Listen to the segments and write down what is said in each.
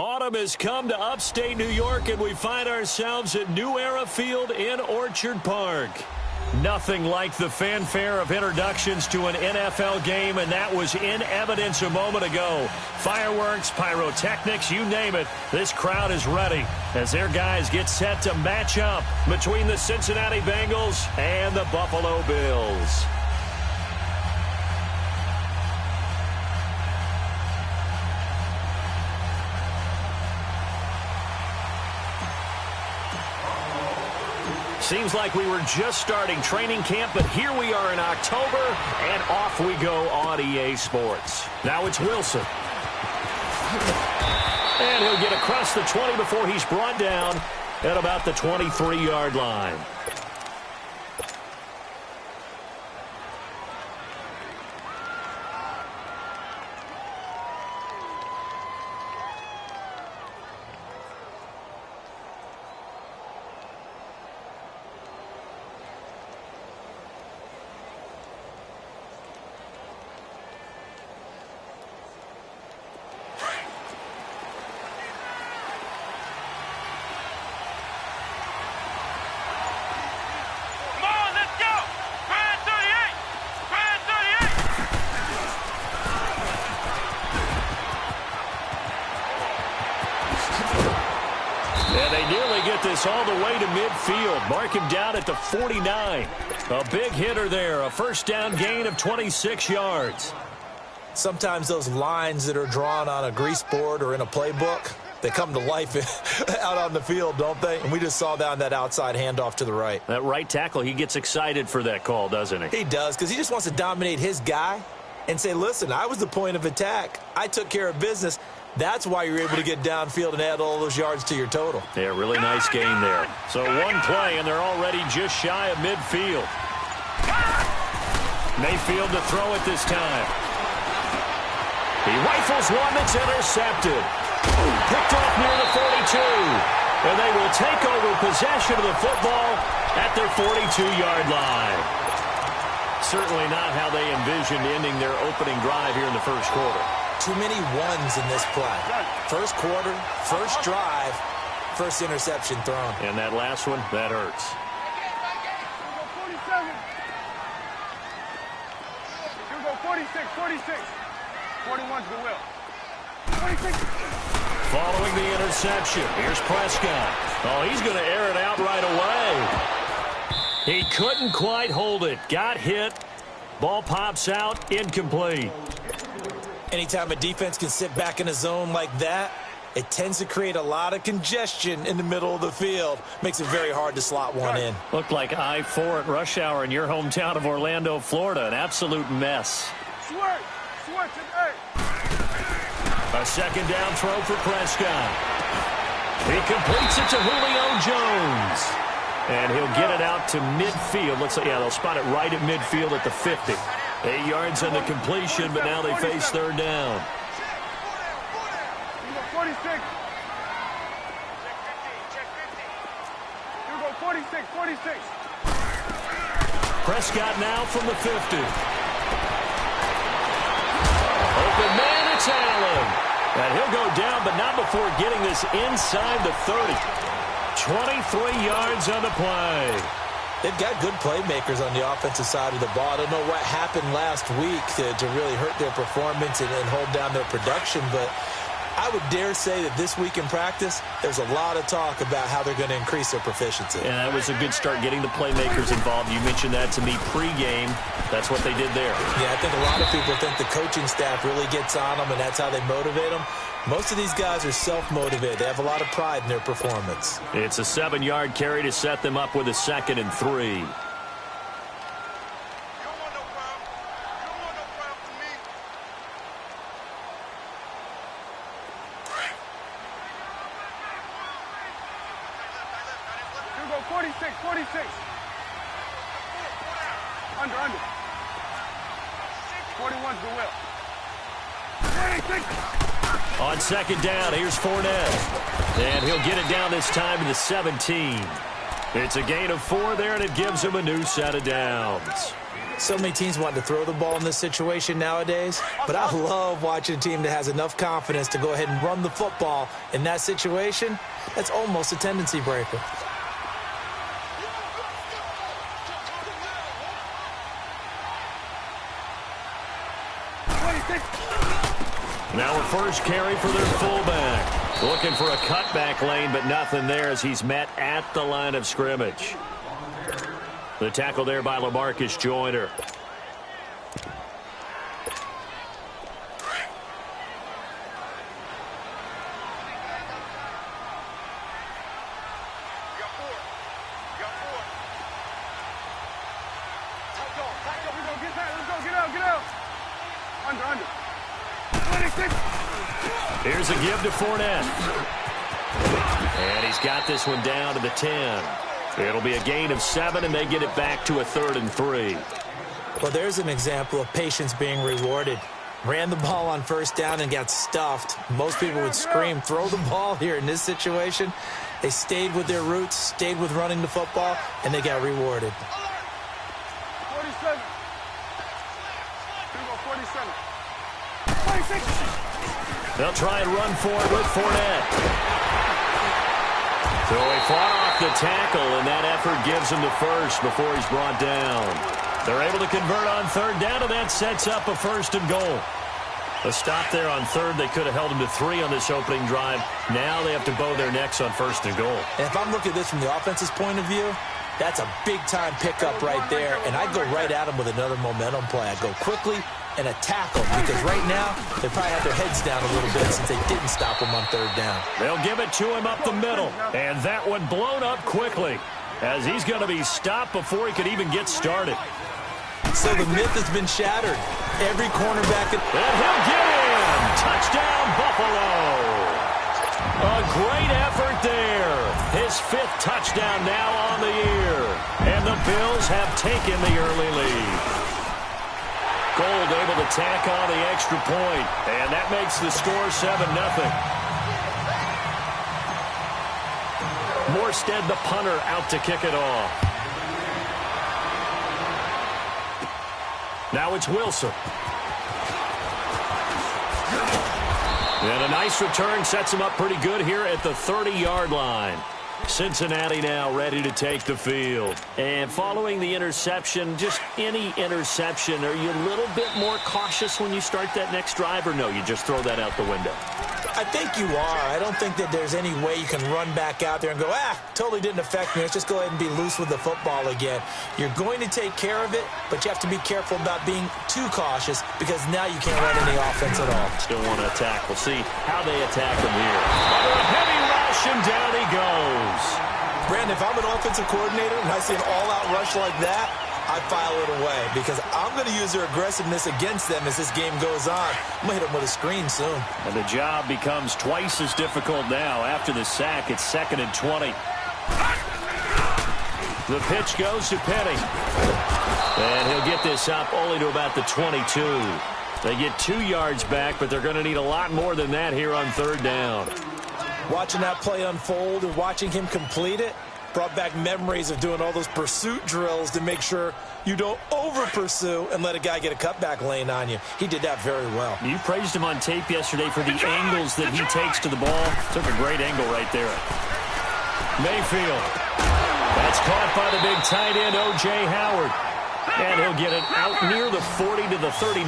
Autumn has come to upstate New York, and we find ourselves at New Era Field in Orchard Park. Nothing like the fanfare of introductions to an NFL game, and that was in evidence a moment ago. Fireworks, pyrotechnics, you name it. This crowd is ready as their guys get set to match up between the Cincinnati Bengals and the Buffalo Bills. Seems like we were just starting training camp, but here we are in October, and off we go on EA Sports. Now it's Wilson. And he'll get across the 20 before he's brought down at about the 23-yard line. All the way to midfield. Mark him down at the 49. A big hitter there. A first down gain of 26 yards. Sometimes those lines that are drawn on a grease board or in a playbook, they come to life out on the field, don't they? And we just saw down that outside handoff to the right. That right tackle, he gets excited for that call, doesn't he? He does, because he just wants to dominate his guy and say, listen, I was the point of attack. I took care of business. That's why you're able to get downfield and add all those yards to your total. Yeah, really nice gain there. So one play, and they're already just shy of midfield. Mayfield to throw it this time. He rifles one that's intercepted. Picked off near the 42. And they will take over possession of the football at their 42-yard line. Certainly not how they envisioned ending their opening drive here in the first quarter. Too many ones in this play. First quarter, first drive, first interception thrown. And that last one, that hurts. 46. 41's the will. 46. Following the interception, here's Prescott. Oh, he's going to air it out right away. He couldn't quite hold it. Got hit. Ball pops out, incomplete. Anytime a defense can sit back in a zone like that, it tends to create a lot of congestion in the middle of the field. Makes it very hard to slot one in. Looked like I-4 at rush hour in your hometown of Orlando, Florida. An absolute mess. Switch it, A second down throw for Prescott. He completes it to Julio Jones. And he'll get it out to midfield. Looks like, yeah, they'll spot it right at midfield at the 50. 8 yards on the completion, but now they face third down. 46. You go 46. Prescott now from the 50. Open man, it's Allen. And he'll go down, but not before getting this inside the 30. 23 yards on the play. They've got good playmakers on the offensive side of the ball. I don't know what happened last week to really hurt their performance and hold down their production, but I would dare say that this week in practice, there's a lot of talk about how they're going to increase their proficiency. And that was a good start getting the playmakers involved. You mentioned that to me pregame. That's what they did there. Yeah, I think a lot of people think the coaching staff really gets on them, and that's how they motivate them. Most of these guys are self-motivated. They have a lot of pride in their performance. It's a 7-yard carry to set them up with a 2nd and 3. You go 46. Under. 41's the will. 26. On second down, here's Fournette. And he'll get it down this time to the 17. It's a gain of 4 there, and it gives him a new set of downs. So many teams want to throw the ball in this situation nowadays, but I love watching a team that has enough confidence to go ahead and run the football in that situation. That's almost a tendency breaker. Now a first carry for their fullback. Looking for a cutback lane, but nothing there as he's met at the line of scrimmage. The tackle there by LaMarcus Joyner. Here's a give to Fournette. And he's got this one down to the 10. It'll be a gain of 7, and they get it back to a 3rd and 3. Well, there's an example of patience being rewarded. Ran the ball on first down and got stuffed. Most people would scream, throw the ball here in this situation. They stayed with their roots, stayed with running the football, and they got rewarded. 47. 46. They'll try and run for it with Fournette. So he fought off the tackle, and that effort gives him the first before he's brought down. They're able to convert on 3rd down, and that sets up a 1st and goal. A stop there on 3rd. They could have held him to 3 on this opening drive. Now they have to bow their necks on 1st and goal. And if I'm looking at this from the offense's point of view, that's a big-time pickup right there, and I go right at him with another momentum play. I go quickly and a tackle, because right now they probably have their heads down a little bit since they didn't stop him on 3rd down. They'll give it to him up the middle, and that one blown up quickly as he's going to be stopped before he could even get started. So the myth has been shattered. Every cornerback... And he'll get in! Touchdown, Buffalo! A great effort there. His 5th touchdown now on the year. And the Bills have taken the early lead. Gold able to tack on the extra point, and that makes the score 7-0. Morstead, the punter, out to kick it off. Now it's Wilson. And a nice return sets him up pretty good here at the 30-yard line. Cincinnati now ready to take the field. And following the interception, just any interception, are you a little bit more cautious when you start that next drive, or no, you just throw that out the window? I think you are. I don't think that there's any way you can run back out there and go, totally didn't affect me. Let's just go ahead and be loose with the football again. You're going to take care of it, but you have to be careful about being too cautious because now you can't run any offense at all. Still want to attack. We'll see how they attack him here. Under a heavy rush, and down he goes. Brandon, if I'm an offensive coordinator and I see an all-out rush like that, I file it away because I'm going to use their aggressiveness against them as this game goes on. I'm going to hit them with a screen soon. And the job becomes twice as difficult now. After the sack, it's 2nd and 20. The pitch goes to Penny. And he'll get this up only to about the 22. They get 2 yards back, but they're going to need a lot more than that here on 3rd down. Watching that play unfold and watching him complete it brought back memories of doing all those pursuit drills to make sure you don't over-pursue and let a guy get a cutback lane on you. He did that very well. You praised him on tape yesterday for the angles that he takes to the ball. Took a great angle right there. Mayfield. That's caught by the big tight end, O.J. Howard. And he'll get it out near the 40 to the 39.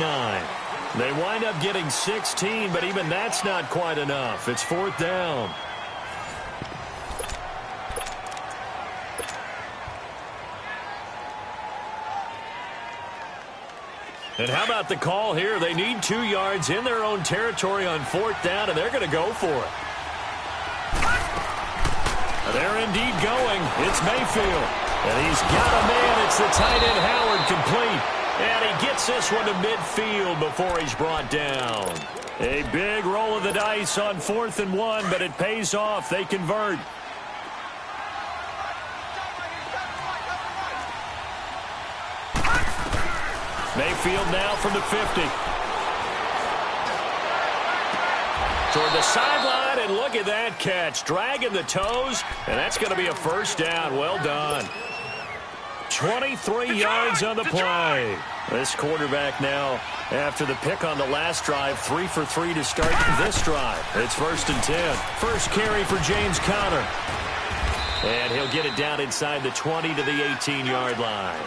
They wind up getting 16, but even that's not quite enough. It's 4th down. And how about the call here? They need 2 yards in their own territory on 4th down, and they're going to go for it. They're indeed going. It's Mayfield. And he's got a man. It's the tight end Howard complete. And he gets this one to midfield before he's brought down. A big roll of the dice on 4th and 1, but it pays off. They convert. Mayfield now from the 50. Toward the sideline, and look at that catch. Dragging the toes, and that's going to be a 1st down. Well done. 23 yards on the play. This quarterback now, after the pick on the last drive, 3 for 3 to start this drive. It's 1st and 10. First carry for James Conner. And he'll get it down inside the 20 to the 18-yard line.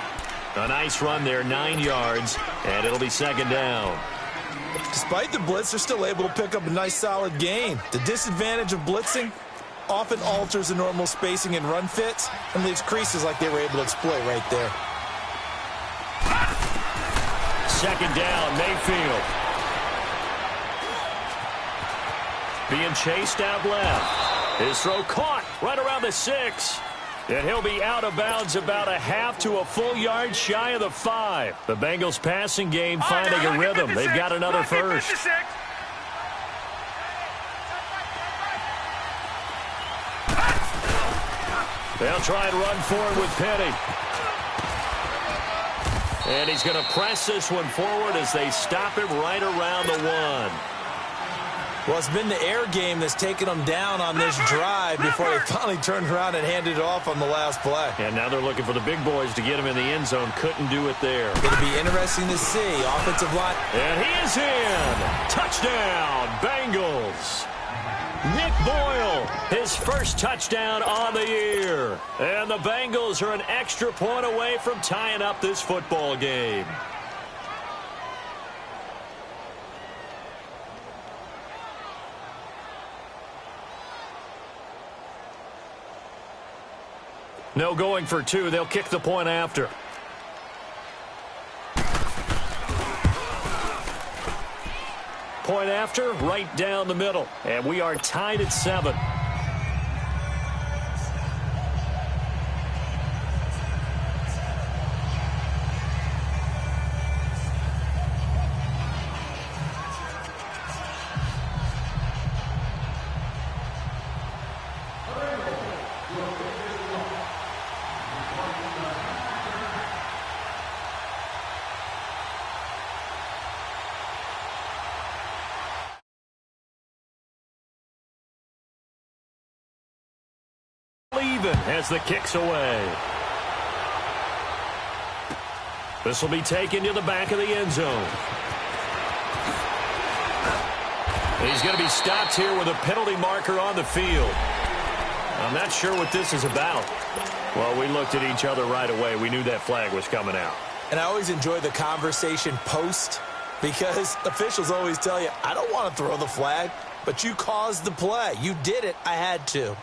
A nice run there, 9 yards, and it'll be 2nd down. Despite the blitz, they're still able to pick up a nice, solid gain. The disadvantage of blitzing often alters the normal spacing and run fits and leaves creases like they were able to exploit right there. 2nd down, Mayfield. Being chased out left. His throw caught right around the 6. And he'll be out of bounds about a half to a full yard shy of the 5. The Bengals passing game finding a rhythm. They've got another first. They'll try and run forward with Penny. And he's going to press this one forward as they stop him right around the 1. Well, it's been the air game that's taken them down on this drive before they finally turned around and handed it off on the last play. And now they're looking for the big boys to get him in the end zone. Couldn't do it there. Going to be interesting to see. Offensive line. And he is in. Touchdown, Bengals. Nick Boyle, his first touchdown on the year. And the Bengals are an extra point away from tying up this football game. No going for 2. They'll kick the point after. Point after, right down the middle. And we are tied at 7. Even as the kick's away. This will be taken to the back of the end zone. He's going to be stopped here with a penalty marker on the field. I'm not sure what this is about. Well, we looked at each other right away. We knew that flag was coming out. And I always enjoy the conversation post because officials always tell you, I don't want to throw the flag, but you caused the play. You did it. I had to.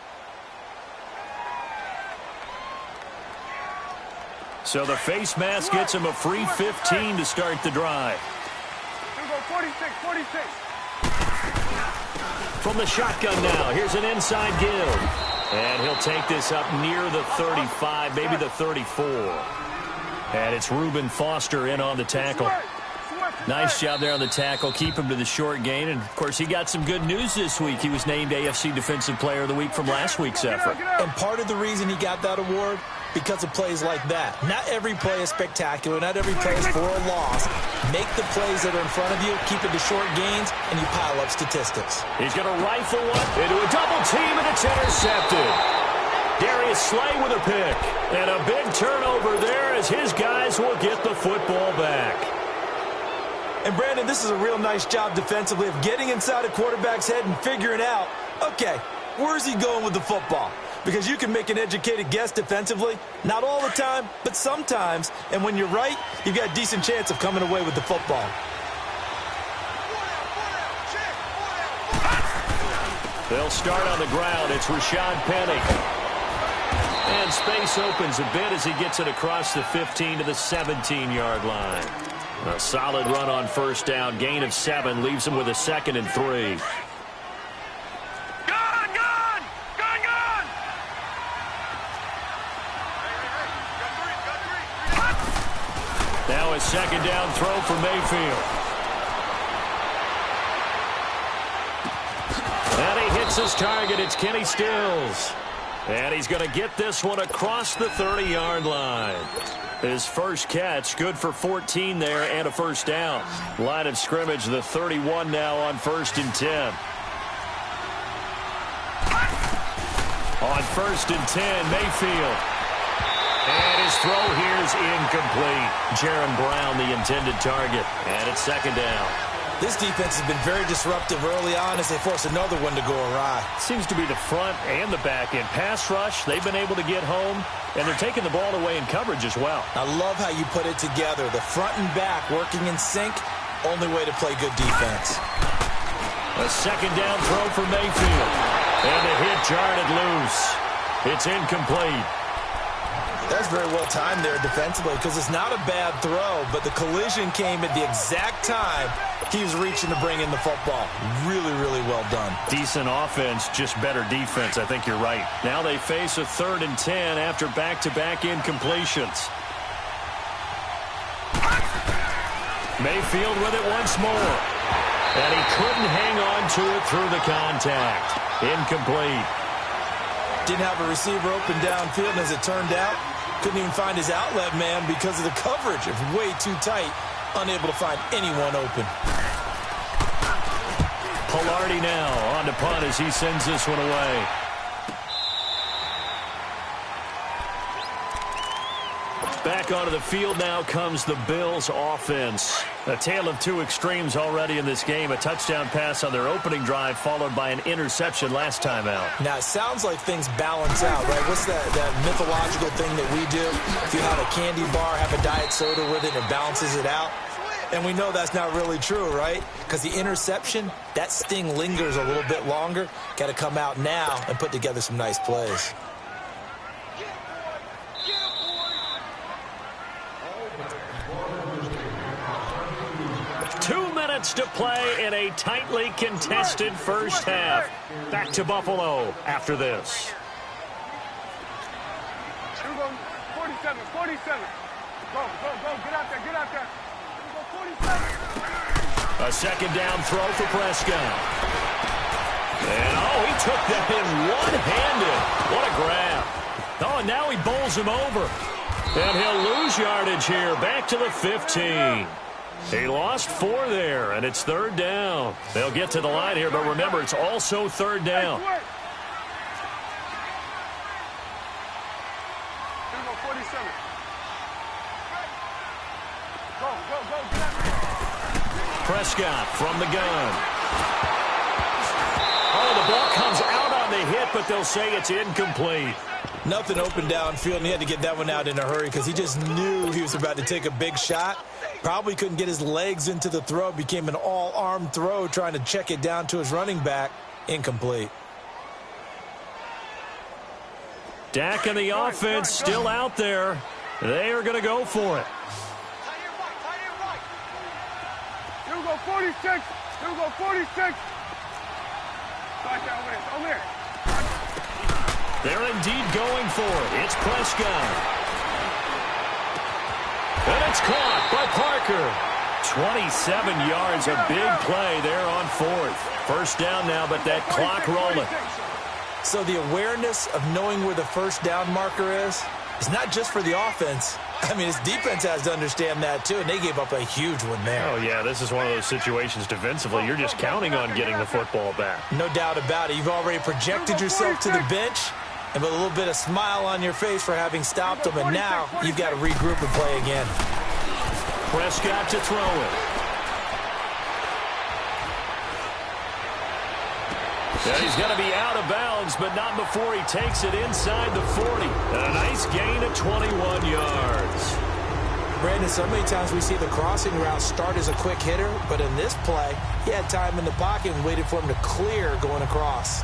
So the face mask gets him a free 15 to start the drive. Here we go, 46. From the shotgun now, here's an inside give. And he'll take this up near the 35, maybe the 34. And it's Reuben Foster in on the tackle. Nice job there on the tackle. Keep him to the short gain. And, of course, he got some good news this week. He was named AFC Defensive Player of the Week from last week's effort. And part of the reason he got that award, because of plays like that. Not every play is spectacular. Not every play is for a loss. Make the plays that are in front of you, keep it to short gains, and you pile up statistics. He's going to rifle one into a double team, and it's intercepted. Darius Slay with a pick. And a big turnover there as his guys will get the football back. And, Brandon, this is a real nice job defensively of getting inside a quarterback's head and figuring out, okay, where's he going with the football? Because you can make an educated guess defensively. Not all the time, but sometimes. And when you're right, you've got a decent chance of coming away with the football. They'll start on the ground. It's Rashad Penny. And space opens a bit as he gets it across the 15 to the 17-yard line. A solid run on first down. Gain of 7 leaves him with a 2nd and 3. Now a 2nd down throw for Mayfield. And he hits his target. It's Kenny Stills. And he's going to get this one across the 30-yard line. His first catch, good for 14 there and a first down. Line of scrimmage, the 31 now on 1st and 10. On 1st and 10, Mayfield. And his throw here is incomplete. Jaron Brown, the intended target. And it's second down. This defense has been very disruptive early on as they force another one to go awry. Seems to be the front and the back end. Pass rush, they've been able to get home, and they're taking the ball away in coverage as well. I love how you put it together. The front and back working in sync, only way to play good defense. A second down throw for Mayfield. And the hit jarred it loose. It's incomplete. That's very well timed there defensively because it's not a bad throw, but the collision came at the exact time he was reaching to bring in the football. Really, really well done. Decent offense, just better defense. I think you're right. Now they face a 3rd and 10 after back-to-back incompletions. Mayfield with it once more. And he couldn't hang on to it through the contact. Incomplete. Didn't have a receiver open downfield, and as it turned out, couldn't even find his outlet man because of the coverage. It was way too tight, unable to find anyone open. Pilardi now on to punt as he sends this one away. Back onto the field now comes the Bills offense. A tale of two extremes already in this game. A touchdown pass on their opening drive followed by an interception last time out. Now, it sounds like things balance out, right? What's that mythological thing that we do? If you have a candy bar, have a diet soda with it, and it balances it out. And we know that's not really true, right? Because the interception, that sting lingers a little bit longer. Got to come out now and put together some nice plays. 2 minutes to play in a tightly contested first half. Back to Buffalo after this. 47, 47. Go, get out there. Go, 47. A second down throw for Prescott. And, he took that in one-handed. What a grab. And now he bowls him over. And he'll lose yardage here. Back to the 15. He lost 4 there, and it's 3rd down. They'll get to the line here, but remember, it's also 3rd down. Here we go, 47. Go, get out there. Prescott from the gun. The ball comes out on the hit, but they'll say it's incomplete. Nothing open downfield, and he had to get that one out in a hurry because he just knew he was about to take a big shot. Probably couldn't get his legs into the throw. Became an all-arm throw trying to check it down to his running back. Incomplete. Dak and the offense still out there. They are going to go for it. Here we go, 46. Here we go, 46. Over here. They're indeed going for it. It's Prescott. And it's caught by Parker. 27 yards, a big play there on 4th. First down now, but that clock rolling. So the awareness of knowing where the first down marker is not just for the offense. I mean, his defense has to understand that, too, and they gave up a huge one there. Oh, yeah, this is one of those situations defensively. You're just counting on getting the football back. No doubt about it. You've already projected yourself to the bench and with a little bit of smile on your face for having stopped them, and now you've got to regroup and play again. Prescott to throw it. Yeah, he's going to be out of bounds, but not before he takes it inside the 40. And a nice gain of 21 yards. Brandon, so many times we see the crossing route start as a quick hitter, but in this play, he had time in the pocket and waited for him to clear going across.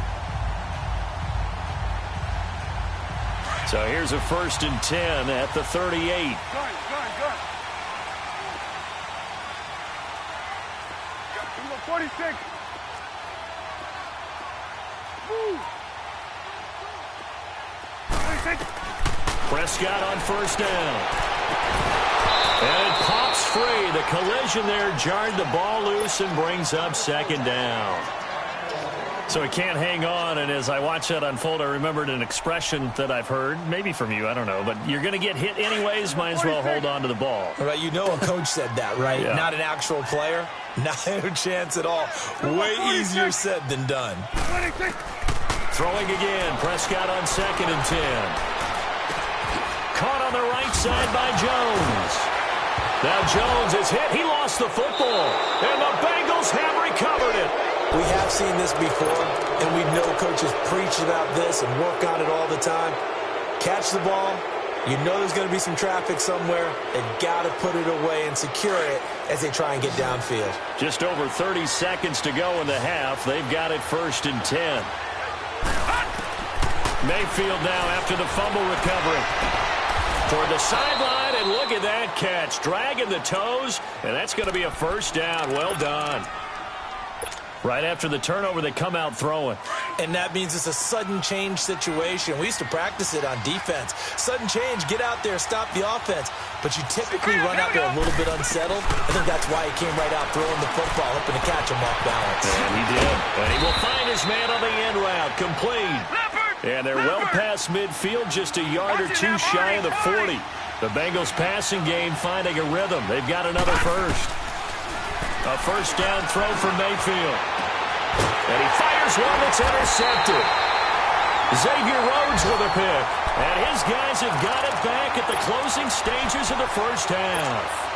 So here's a 1st and 10 at the 38. Good. Here we go, 46. Woo. 46. Prescott on 1st down. And it pops free. The collision there jarred the ball loose and brings up 2nd down. So he can't hang on, and as I watch that unfold, I remembered an expression that I've heard, maybe from you, I don't know, but you're going to get hit anyways, might as well hold on to the ball. Right, you know a coach said that, right? Yeah. Not an actual player. Not a chance at all. Way easier said than done. 26. Throwing again, Prescott on 2nd and 10. Caught on the right side by Jones. Now Jones is hit. He lost the football. And the Bengals have recovered it. We have seen this before, and we know coaches preach about this and work on it all the time. Catch the ball. You know there's going to be some traffic somewhere. They've got to put it away and secure it as they try and get downfield. Just over 30 seconds to go in the half. They've got it 1st and 10. Mayfield now after the fumble recovery. Toward the sideline, and look at that catch. Dragging the toes, and that's going to be a 1st down. Well done. Right after the turnover, they come out throwing. And that means it's a sudden change situation. We used to practice it on defense. Sudden change, get out there, stop the offense. But you typically run out there a little bit unsettled. I think that's why he came right out throwing the football, hoping to catch him off balance. And he did. And he will find his man on the end route, complete. And they're well past midfield, just a yard or two shy of the 40. The Bengals passing game finding a rhythm. They've got another 1st. A 1st down throw for Mayfield. And he fires one that's intercepted. Xavier Rhodes with a pick. And his guys have got it back at the closing stages of the 1st half.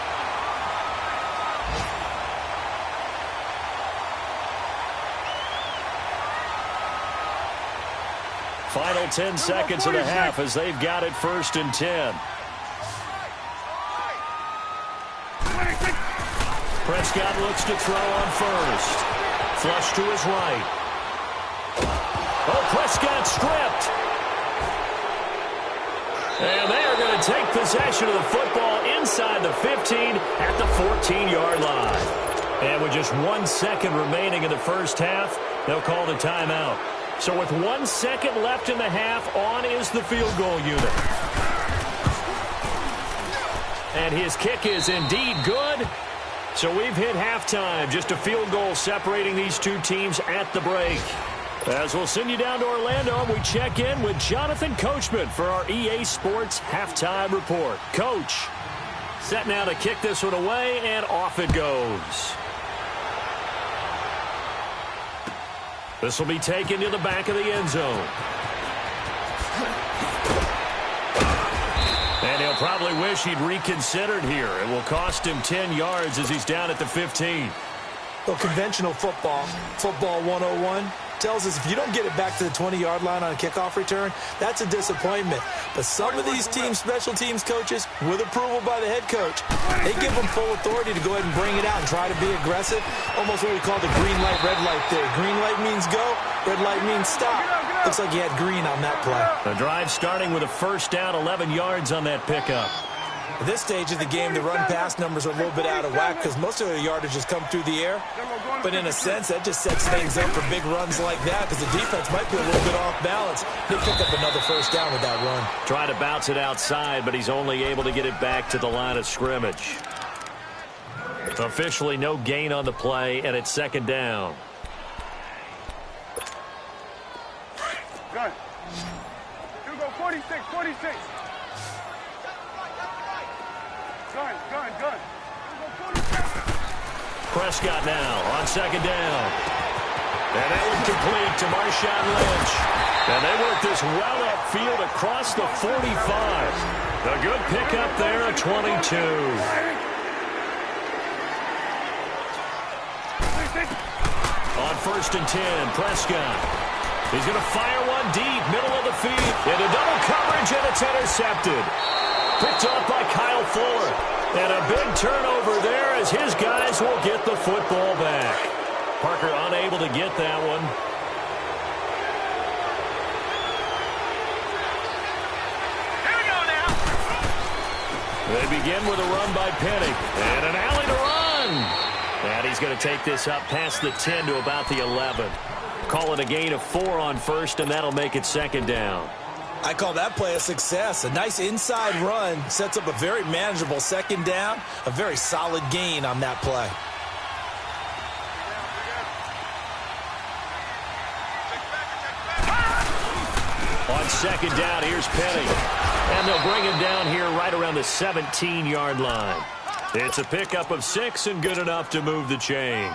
Final 10 seconds of the half as they've got it 1st and 10. Prescott looks to throw on 1st. Flush to his right. Oh, Prescott stripped. And they are going to take possession of the football inside the 15 at the 14-yard line. And with just 1 second remaining in the 1st half, they'll call the timeout. So with 1 second left in the half, on is the field goal unit. And his kick is indeed good. So we've hit halftime. Just a field goal separating these two teams at the break. As we'll send you down to Orlando, we check in with Jonathan Coachman for our EA Sports Halftime Report. Coach, set now to kick this one away, and off it goes. This will be taken to the back of the end zone. And he'll probably wish he'd reconsidered here. It will cost him 10 yards as he's down at the 15. Well, conventional football 101, tells us if you don't get it back to the 20-yard line on a kickoff return, that's a disappointment. But some of these teams, special teams coaches, with approval by the head coach, they give them full authority to go ahead and bring it out and try to be aggressive. Almost what we call the green light, red light theory. Green light means go, red light means stop. Looks like he had green on that play. The drive starting with a 1st down, 11 yards on that pickup. At this stage of the game, the run-pass numbers are a little bit out of whack because most of the yardage has come through the air. But in a sense, that just sets things up for big runs like that because the defense might be a little bit off balance. They pick up another 1st down with that run. Trying to bounce it outside, but he's only able to get it back to the line of scrimmage. Officially no gain on the play, and it's 2nd down. Gun. You go 46, 46. Gun. Prescott now on 2nd down. And that one complete to Marshawn Lynch. And they work this well upfield across the 45. A good pickup there at 22. On 1st and 10, Prescott. He's going to fire one deep, middle of the field. Into double coverage, and it's intercepted. Picked off by Kyle Fuller. And a big turnover there as his guys will get the football back. Parker unable to get that one. Here we go now. They begin with a run by Penny. And an alley to run. And he's going to take this up past the 10 to about the 11. Call it a gain of 4 on 1st, and that'll make it 2nd down. I call that play a success. A nice inside run sets up a very manageable 2nd down. A very solid gain on that play. On 2nd down, here's Penny. And they'll bring him down here right around the 17-yard line. It's a pickup of 6 and good enough to move the chains.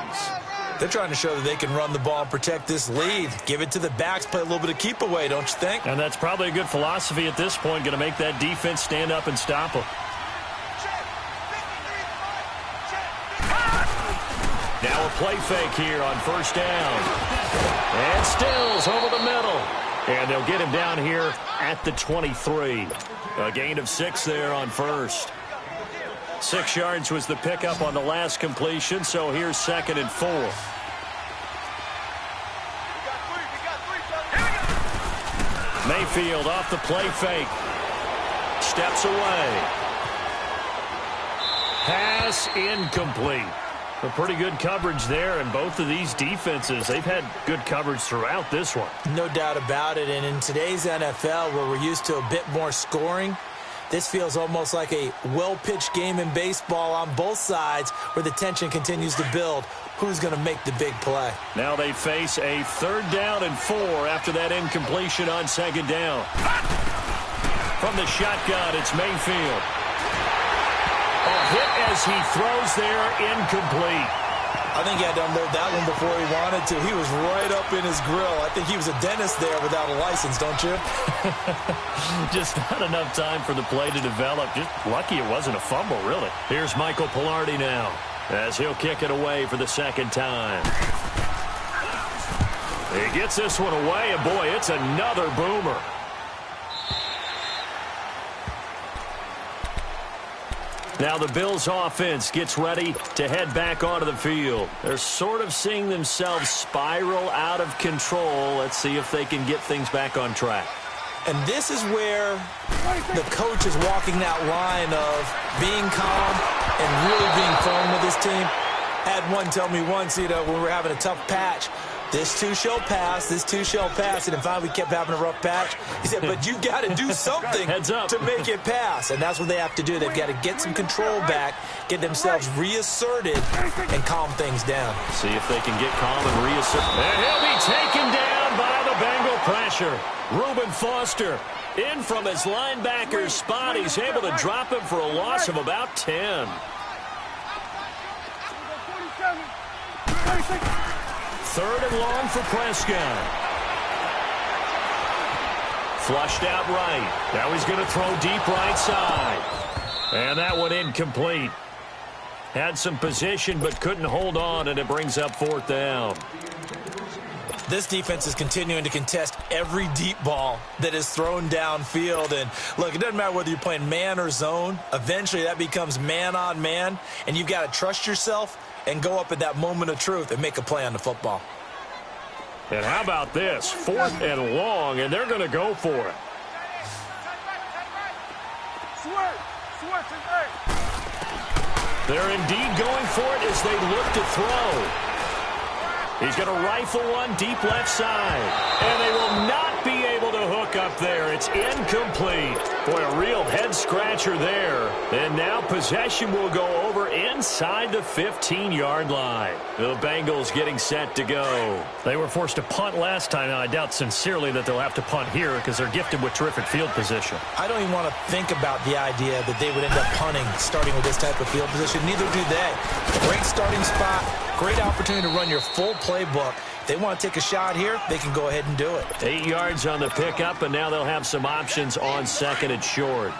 They're trying to show that they can run the ball and protect this lead. Give it to the backs, play a little bit of keep away, don't you think? And that's probably a good philosophy at this point, going to make that defense stand up and stop them. Now a play fake here on first down. And Stills over the middle. And they'll get him down here at the 23. A gain of 6 there on first. 6 yards was the pickup on the last completion, so here's 2nd and 4. Mayfield off the play fake. Steps away. Pass incomplete. A pretty good coverage there, and both of these defenses, they've had good coverage throughout this one. No doubt about it, and in today's NFL, where we're used to a bit more scoring, this feels almost like a well-pitched game in baseball on both sides where the tension continues to build. Who's going to make the big play? Now they face a 3rd down and 4 after that incompletion on 2nd down. From the shotgun, it's Mayfield. A hit as he throws there, incomplete. I think he had to unload that one before he wanted to. He was right up in his grill. I think he was a dentist there without a license, don't you? Just not enough time for the play to develop. Just lucky it wasn't a fumble, really. Here's Michael Pilardi now, as he'll kick it away for the 2nd time. He gets this one away, and boy, it's another boomer. Now the Bills offense gets ready to head back onto the field. They're sort of seeing themselves spiral out of control. Let's see if they can get things back on track. And this is where the coach is walking that line of being calm and really being firm with his team. Had one tell me once, when we were having a tough patch, this too shall pass, this too shall pass. And then finally we kept having a rough patch. He said, but you've got to do something to make it pass. And that's what they have to do. They've got to get some control back, get themselves reasserted, and calm things down. See if they can get calm and reassert. And he'll be taken down by the Bengal pressure. Reuben Foster in from his linebacker spot. He's able to drop him for a loss of about 10. 3rd and long for Prescott. Flushed out right. Now he's going to throw deep right side. And that one incomplete. Had some position but couldn't hold on, and it brings up 4th down. This defense is continuing to contest every deep ball that is thrown downfield. And, look, it doesn't matter whether you're playing man or zone. Eventually that becomes man on man, and you've got to trust yourself and go up at that moment of truth and make a play on the football. And how about this? 4th and long, and they're going to go for it. They're indeed going for it as they look to throw. He's going to rifle one deep left side. And they will not be able to hook up there. It's incomplete. Boy, a real head-scratcher there. And now possession will go over inside the 15-yard line. The Bengals getting set to go. They were forced to punt last time. Now, I doubt sincerely that they'll have to punt here because they're gifted with terrific field position. I don't even want to think about the idea that they would end up punting starting with this type of field position. Neither do they. Great starting spot. Great opportunity to run your full playbook. If they want to take a shot here, they can go ahead and do it. 8 yards on the pickup, and now they'll have some options on 2nd and short.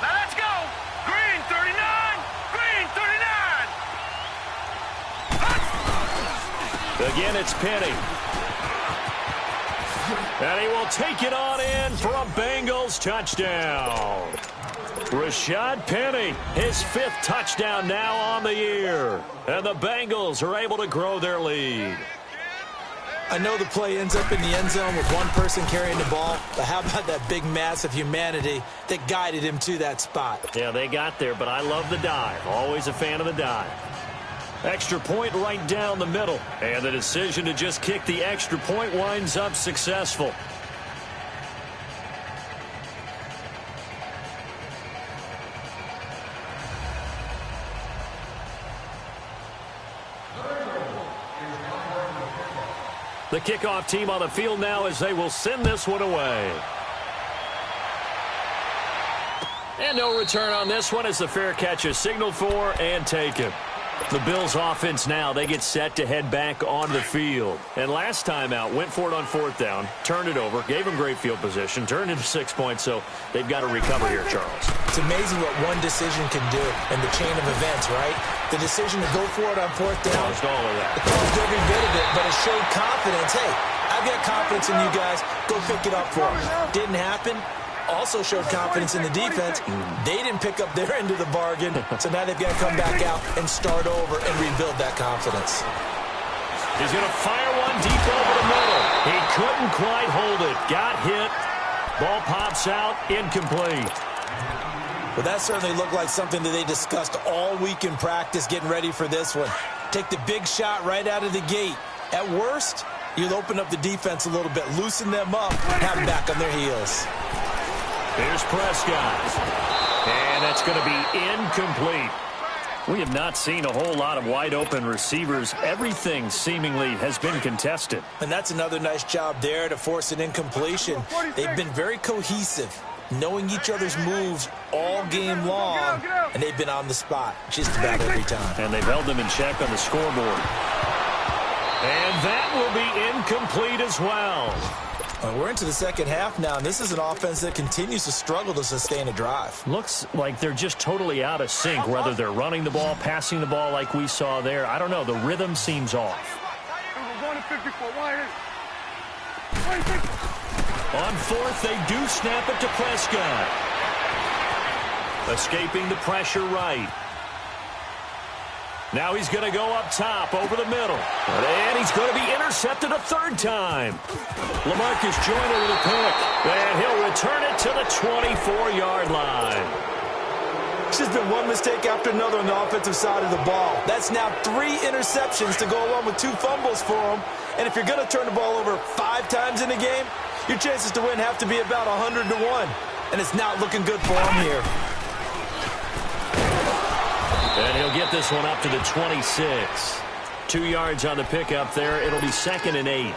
Now let's go. Green 39. Green 39. Again, it's Penny. And he will take it on in for a Bengals touchdown. Rashad Penny, his 5th touchdown now on the year. And the Bengals are able to grow their lead. I know the play ends up in the end zone with one person carrying the ball, but how about that big mass of humanity that guided him to that spot? Yeah, they got there, but I love the dive. Always a fan of the dive. Extra point right down the middle. And the decision to just kick the extra point winds up successful. The kickoff team on the field now as they will send this one away. And no return on this one as the fair catch is signaled for and taken. The Bills offense now, they get set to head back on the field. And last time out, went for it on fourth down, turned it over, gave them great field position, turned into 6 points, so they've got to recover here, Charles. It's amazing what one decision can do in the chain of events, right? The decision to go for it on fourth down. Caused all of that. It caused every bit of it, but it showed confidence. Hey, I've got confidence in you guys. Go pick it up for them. Didn't happen. Also showed confidence in the defense. They didn't pick up their end of the bargain, so now they've got to come back out and start over and rebuild that confidence. He's going to fire one deep over the middle. He couldn't quite hold it. Got hit. Ball pops out. Incomplete. Well, that certainly looked like something that they discussed all week in practice getting ready for this one. Take the big shot right out of the gate. At worst, you'll open up the defense a little bit, loosen them up, have them back on their heels. Here's Prescott. And that's going to be incomplete. We have not seen a whole lot of wide-open receivers. Everything seemingly has been contested. And that's another nice job there to force an incompletion. They've been very cohesive, knowing each other's moves all game long, and they've been on the spot just about every time. And they've held them in check on the scoreboard. And that will be incomplete as well. We're into the second half now, and this is an offense that continues to struggle to sustain a drive. Looks like they're just totally out of sync, whether they're running the ball, passing the ball like we saw there. I don't know. The rhythm seems off. On fourth, they do snap it to Prescott. Escaping the pressure right. Now he's going to go up top over the middle. And he's going to be intercepted a third time. LaMarcus Joyner with a pick. And he'll return it to the 24-yard line. It's just been one mistake after another on the offensive side of the ball. That's now 3 interceptions to go along with 2 fumbles for him. And if you're going to turn the ball over 5 times in a game, your chances to win have to be about 100 to 1. And it's not looking good for him here. And he'll get this one up to the 26. 2 yards on the pickup there. It'll be 2nd and 8.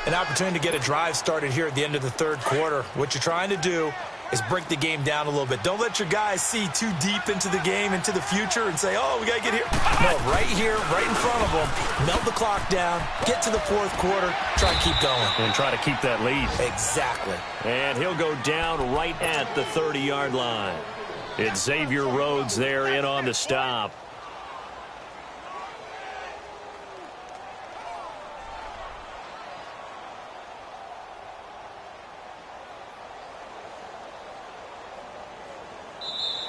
An opportunity to get a drive started here at the end of the third quarter. What you're trying to do is break the game down a little bit. Don't let your guys see too deep into the game, into the future, and say, oh, we got to get here. No, right here, right in front of them. Melt the clock down, get to the fourth quarter, try and keep going. And try to keep that lead. Exactly. And he'll go down right at the 30-yard line. It's Xavier Rhodes there in on the stop.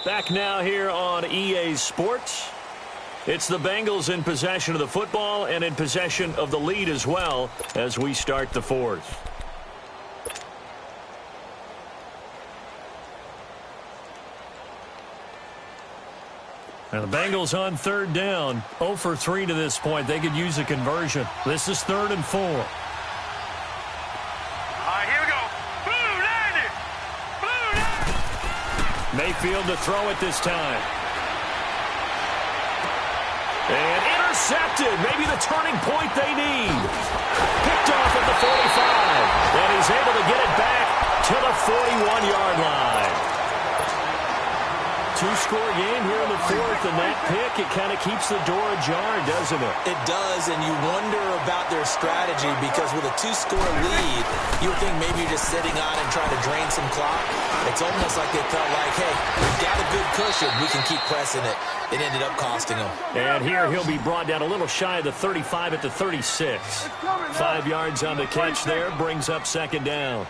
Back now here on EA Sports. It's the Bengals in possession of the football and in possession of the lead as well as we start the fourth. And the Bengals on third down, 0 for 3 to this point. They could use a conversion. This is 3rd and 4. All right, here we go. Blue 90. Blue 90. Mayfield to throw it this time. And intercepted. Maybe the turning point they need. Picked off at the 45. And he's able to get it back to the 41-yard line. 2-score game here in the fourth, and that pick, it kind of keeps the door ajar, doesn't it? It does, and you wonder about their strategy because with a 2-score lead, you would think maybe you're just sitting on and trying to drain some clock. It's almost like they felt like, hey, we've got a good cushion. We can keep pressing it. It ended up costing them. And here he'll be brought down a little shy of the 35 at the 36. 5 yards on the catch there, brings up 2nd down.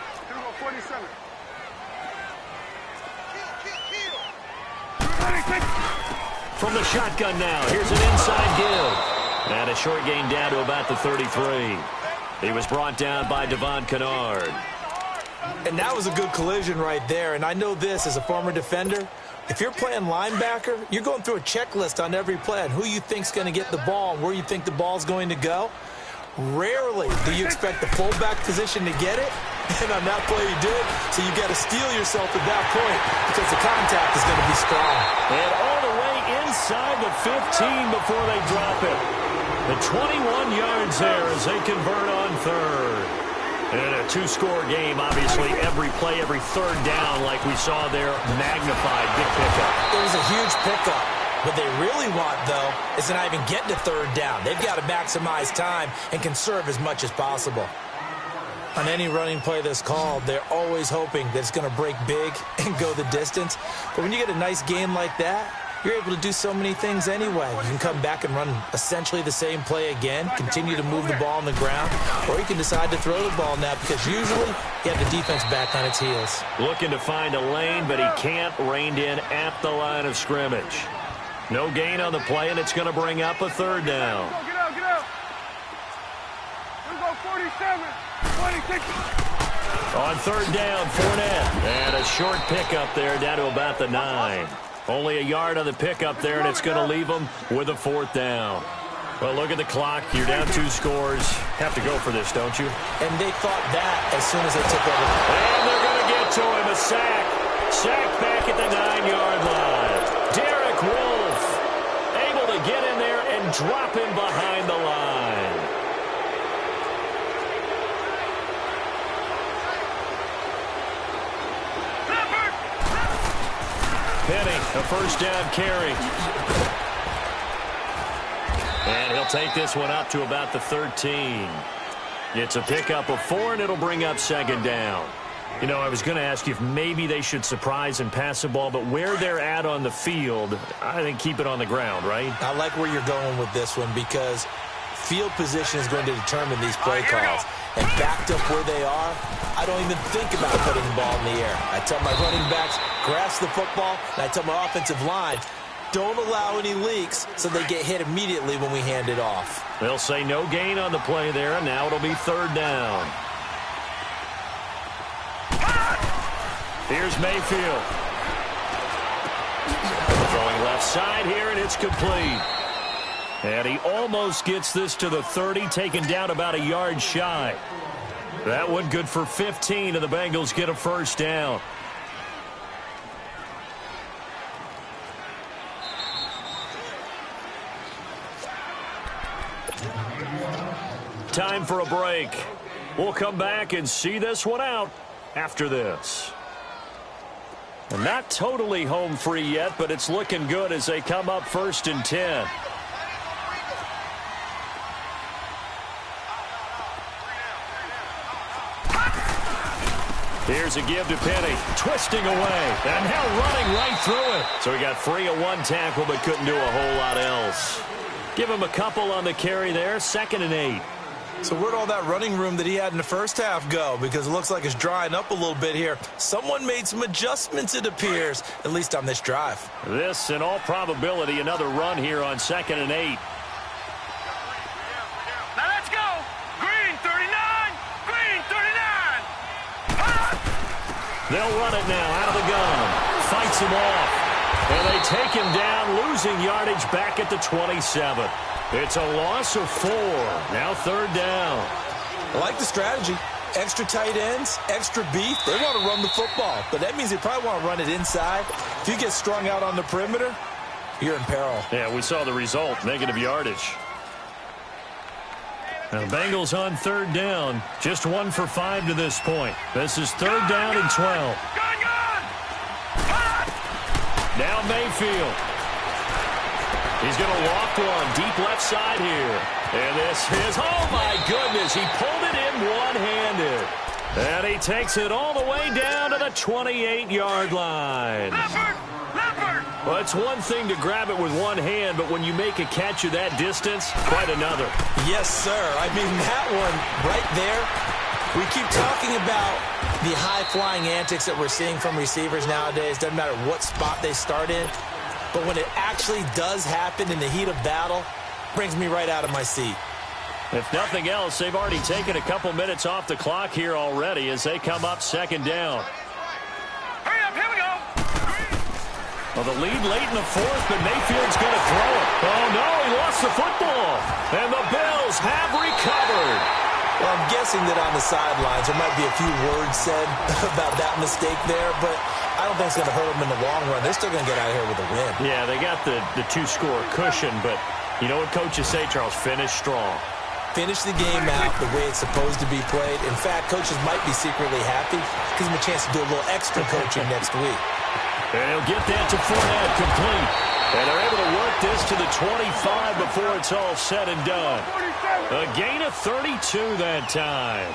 From the shotgun now, here's an inside give. And a short gain down to about the 33. He was brought down by Devon Kennard. And that was a good collision right there. And I know this as a former defender. If you're playing linebacker, you're going through a checklist on every play on who you think's going to get the ball and where you think the ball's going to go. Rarely do you expect the fullback position to get it. And on that play he did. So you got to steel yourself at that point because the contact is going to be strong. And all the way inside the 15 before they drop it. The 21 yards there as they convert on third. And a two-score game, obviously, every play, every third down, like we saw there, magnified. Big pickup. It was a huge pickup. What they really want, though, is to not even get to third down. They've got to maximize time and conserve as much as possible. On any running play that's called, they're always hoping that it's going to break big and go the distance. But when you get a nice game like that, you're able to do so many things anyway. You can come back and run essentially the same play again, continue to move the ball on the ground, or you can decide to throw the ball now because usually you have the defense back on its heels. Looking to find a lane, but he can't. Reined in at the line of scrimmage. No gain on the play, and it's going to bring up a third down. Get out, get out. Let's go 47, 26. On third down, Fournette. And a short pickup there down to about the 9. Only a yard on the pickup there, and it's going to leave them with a fourth down. Well, look at the clock. You're down 2 scores. Have to go for this, don't you? And they thought that as soon as they took over. And they're going to get to him. A sack. Sack back at the 9-yard line. Derek Wolfe able to get in there and drop him behind the line. Penny, a first down carry. And he'll take this one up to about the 13. It's a pickup of 4, and it'll bring up second down. You know, I was going to ask you if maybe they should surprise and pass the ball, but where they're at on the field, I think keep it on the ground, right? I like where you're going with this one because field position is going to determine these play calls. And backed up where they are, I don't even think about putting the ball in the air. I tell my running backs, grasp the football, and I tell my offensive line, don't allow any leaks so they get hit immediately when we hand it off. They'll say no gain on the play there, and now it'll be third down. Here's Mayfield. Throwing left side here, and it's complete. And he almost gets this to the 30, taken down about a yard shy. That one good for 15, and the Bengals get a first down. Time for a break. We'll come back and see this one out after this. And not totally home free yet, but it's looking good as they come up 1st and 10. Here's a give to Penny, twisting away, and now running right through it. So he got free of one tackle, but couldn't do a whole lot else. Give him a couple on the carry there, 2nd and 8. So where'd all that running room that he had in the first half go? Because it looks like it's drying up a little bit here. Someone made some adjustments, it appears, at least on this drive. This, in all probability, another run here on 2nd and 8. Now let's go. Green 39. Green 39. They'll run it now out of the gun. Fights him off. And they take him down, losing yardage back at the 27. It's a loss of 4. Now third down. I like the strategy. Extra tight ends, extra beef. They want to run the football, but that means they probably want to run it inside. If you get strung out on the perimeter, you're in peril. Yeah, we saw the result, negative yardage. Now the Bengals on third down, just 1 for 5 to this point. This is third down and 12. Gun, gun. Now Mayfield. He's going to walk one deep left side here. And this is, oh my goodness, he pulled it in one-handed. And he takes it all the way down to the 28-yard line. Leopard. Leopard. Well, it's one thing to grab it with one hand, but when you make a catch of that distance, quite another. Yes, sir. I mean, that one right there, we keep talking about the high-flying antics that we're seeing from receivers nowadays. Doesn't matter what spot they start in. But when it actually does happen in the heat of battle, brings me right out of my seat. If nothing else, they've already taken a couple minutes off the clock here already as they come up second down. Hurry up, here we go. Well, the lead late in the 4th, but Mayfield's going to throw it. Oh, no, he lost the football. And the Bills have recovered. Well, I'm guessing that on the sidelines there might be a few words said about that mistake there, but I don't think it's going to hurt them in the long run. They're still going to get out of here with a win. Yeah, they got the 2-score cushion, but you know what coaches say, Charles? Finish strong. finish the game out the way it's supposed to be played. In fact, coaches might be secretly happy. Gives them a chance to do a little extra coaching next week. And he'll get that to Fournette, complete. And they're able to work this to the 25 before it's all said and done. A gain of 32 that time.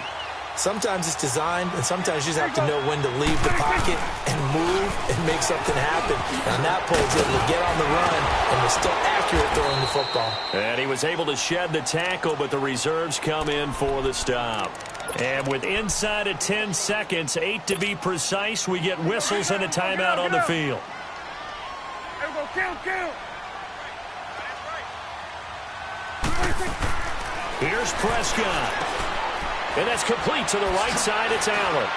Sometimes it's designed, and sometimes you just have to know when to leave the pocket and move and make something happen. And on that play, he's able to get on the run, and was still accurate throwing the football. And he was able to shed the tackle, but the reserves come in for the stop. And with inside of 10 seconds, 8 to be precise, we get whistles and a timeout on the field. Here's Prescott. And that's complete to the right side. It's Allen.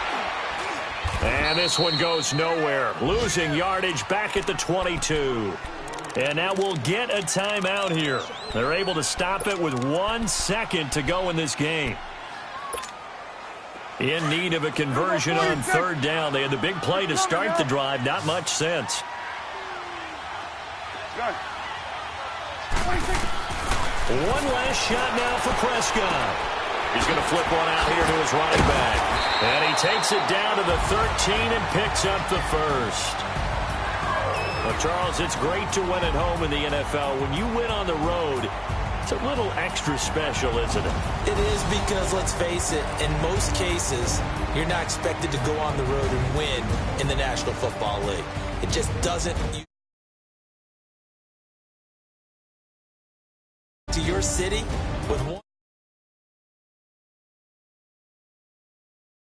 And this one goes nowhere. Losing yardage back at the 22. And now we'll get a timeout here. They're able to stop it with 1 second to go in this game. In need of a conversion on third down. They had the big play to start the drive. Not much sense. One last shot now for Prescott. He's going to flip one out here to his running back. And he takes it down to the 13 and picks up the first. Well, Charles, it's great to win at home in the NFL. When you win on the road, it's a little extra special, isn't it? It is, because, let's face it, in most cases, you're not expected to go on the road and win in the National Football League. It just doesn't. To your city with one.